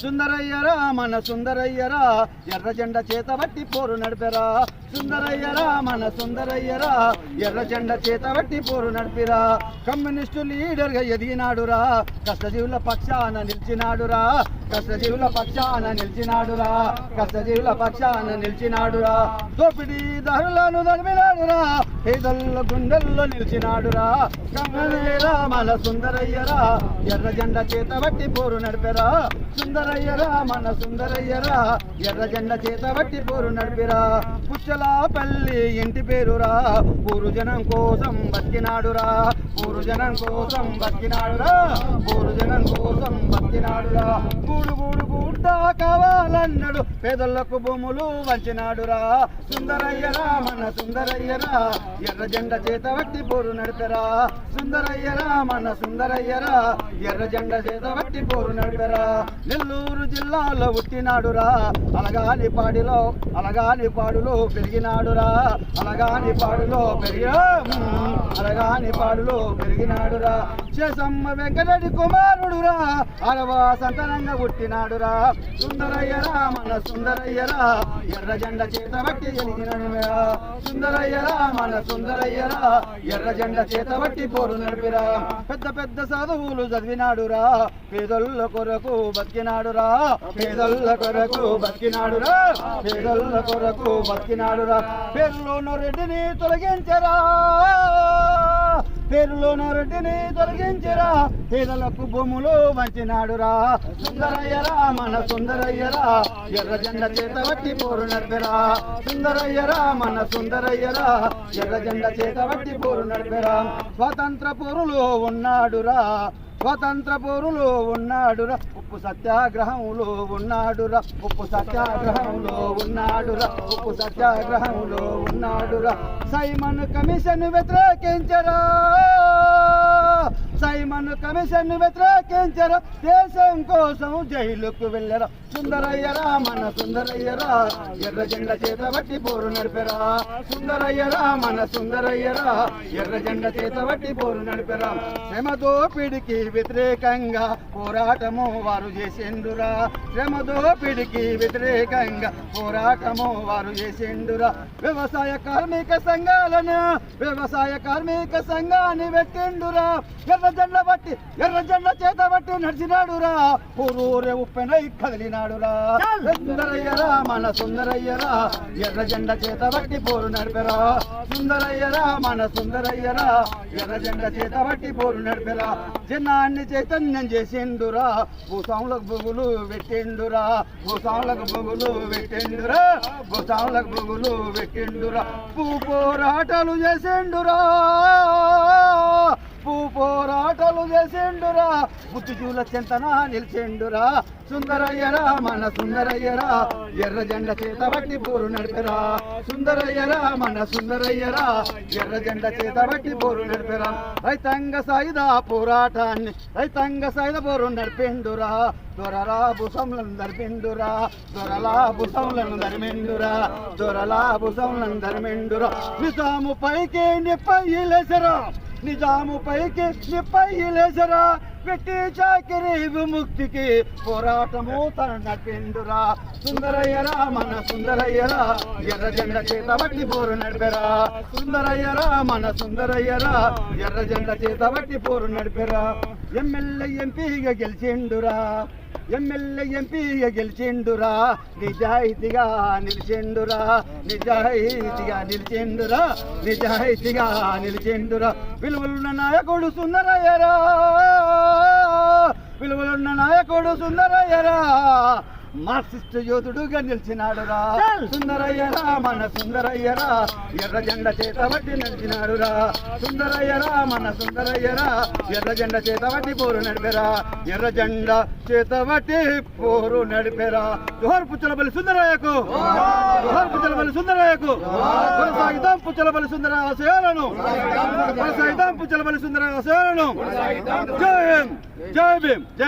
సుందరయ్యరా మన సుందరయ్యరా ఎర్ర జెండా చేతబట్టి పోరు నడిపెరా సుందరయ్యరా మన సుందరయ్యరా ఎర్ర జెండా చేతబట్టి పోరు నడిపిరా కమ్యూనిస్టు లీడర్గా ఎదిగినాడురా కష్టజీవుల పక్షాన నిలిచినాడురా కష్టజీవుల పక్షాన నిలిచినాడురా కష్టజీవుల పక్షాన నిలిచినాడురా దోపిడీదారులను నడిపినాడురా పేదల గుండెల్లో నిలిచినాడురా కమ్యూనిరా మన సుందరయ్యరా ఎర్ర జెండా చేతబట్టి పోరు నడిపెరా సుందరయ్యరా మన సుందరయ్యరా ఎర్ర జెండా చేతబట్టి పోరు నడిపిరా పుచ్చలాపల్లి ఇంటి పేరురా ఊరు జనం కోసం బతికినాడురా ఊరు జనం కోసం బతికినాడురా ఊరు జనం కోసం బతికినాడురా గూడు గూడు గుడ్డ కావాలన్నాడు పేదలకు భూములు వంచినాడురా సుందరయ్యరా మన సుందరయ్యరా ఎర్ర జెండా చేతబట్టి పోరు నడిపెరా సుందరయ్యరా మన సుందరయ్యరా ఎర్ర జెండా చేతబట్టి పోరు నడిపెరా నెల్లూరు జిల్లాలో పుట్టినాడురా అలగాని పాడులో పెరిగినాడురా అలగాని పాడులో పెరిగినాడురా చేసమ్మ వెంకటరెడ్డి కుమారుడురా అరవా సంతానంగా పుట్టినాడురా సుందరయ్యరా మన సుందరయ్యరా ఎర్ర జెండా చేతబట్టి ఎలిగినడురా సుందరయ్యరా మన సుందరయ్యరా ఎర్ర జెండా చేతబట్టి పోరు నడిపిరా పెద్ద పెద్ద చదువులు చదివినాడురా పేదొల్ల కొరకు బతికినాడురా పేదొల్ల కొరకు బతికినాడురా పేదొల్ల కొరకు బతికినాడురా పేరులోన రెడ్డిని తొలగించరా పేదలకు భూములు వంచినాడురా సుందరయ్యరా మన సుందరయ్యరా ఎర్ర జెండా చేతబట్టి పోరు నడిపెరా సుందరయ్యరా మన సుందరయ్యరా ఎర్ర జెండా చేతబట్టి పోరు నడిపెరా స్వాతంత్ర పోరులో ఉన్నాడురా ఉప్పు సత్యాగ్రహంలో ఉన్నాడురా సైమన్ కమిషన్ వ్యతిరేకించరా దేశం కోసం జైలుకు వెళ్ళరా సుందరయ్యరా మన సుందరయ్యరా ఎర్ర జెండా చేతబట్టి పోరు నడిపెరా సుందరయ్యరా మన సుందరయ్యరా ఎర్ర జెండా చేతబట్టి పోరు నడిపెరా శ్రమ దోపిడికి వ్యతిరేకంగా పోరాటము వారు చేసిండురా శ్రమ దోపిడికి వ్యతిరేకంగా పోరాటము వారు చేసిండురా వ్యవసాయ కార్మిక సంఘాన్ని పెట్టిండురా ఎర్ర జెండా చేతబట్టి నడిచినాడురా ఊరూరే ఉప్పెనై కదిలినాడురా సుందరయ్యరా మన సుందరయ్యరా ఎర్ర జెండా చేతబట్టి పోరు నడిపెరా సుందరయ్యరా మన సుందరయ్యరా ఎర్ర జెండా చేతబట్టి పోరు నడిపెరా జనాన్ని చైతన్యం చేసిండురా భూస్వాములకు బొగులు పెట్టిండురా భూ పోరాటాలు చేసిండురా బుద్ధిజీవుల చెంతన నిలిచిండురా సుందరయ్యరా మన సుందరయ్యరా ఎర్ర జెండా చేతబట్టి పోరు నడిపెరా సుందరయ్యరా మన సుందరయ్యరా ఎర్ర జెండా చేతబట్టి పోరు నడిపెరా రైతాంగ సాయుధ పోరాటాన్ని పోరు నడిపిండురా దొరలా భుసంలను ధర్మిండురా నిజాము పైకి నిప్పయ్యలేసరా పెట్టి చాకిరి విముక్తికి పోరాటము తన నడిపిండురా సుందరయ్యరా మన సుందరయ్యరా ఎర్ర జెండా చేతబట్టి పోరు నడిపెరా సుందరయ్యరా మన సుందరయ్యరా ఎర్ర జెండా చేతబట్టి పోరు నడిపెరా ఎమ్మెల్యే ఎంపీగా గెలిచిండురా నిజాయితీగా నిలిచిండురా విలువలున్న నాయకుడు సుందరయ్యరా మార్క్సిస్ట్ యోధుడుగా నిలిచినాడురా సుందరయ్యరా మన సుందరయ్యరా ఎర్ర జెండా చేతబట్టి నడిచినాడురా సుందరయ్యరా మన సుందరయ్యరా ఎర్ర జెండా చేతబట్టి పోరు నడిపెరా ఎర్ర జెండా చేతబట్టి పోరు నడిపెరా జోహార్ పుచ్చలపల్లి సుందరయ్యకు కొనసాగిద్దాం పుచ్చలపల్లి సుందర ఆశయాలను జై హింద్ జై భీమ్ జై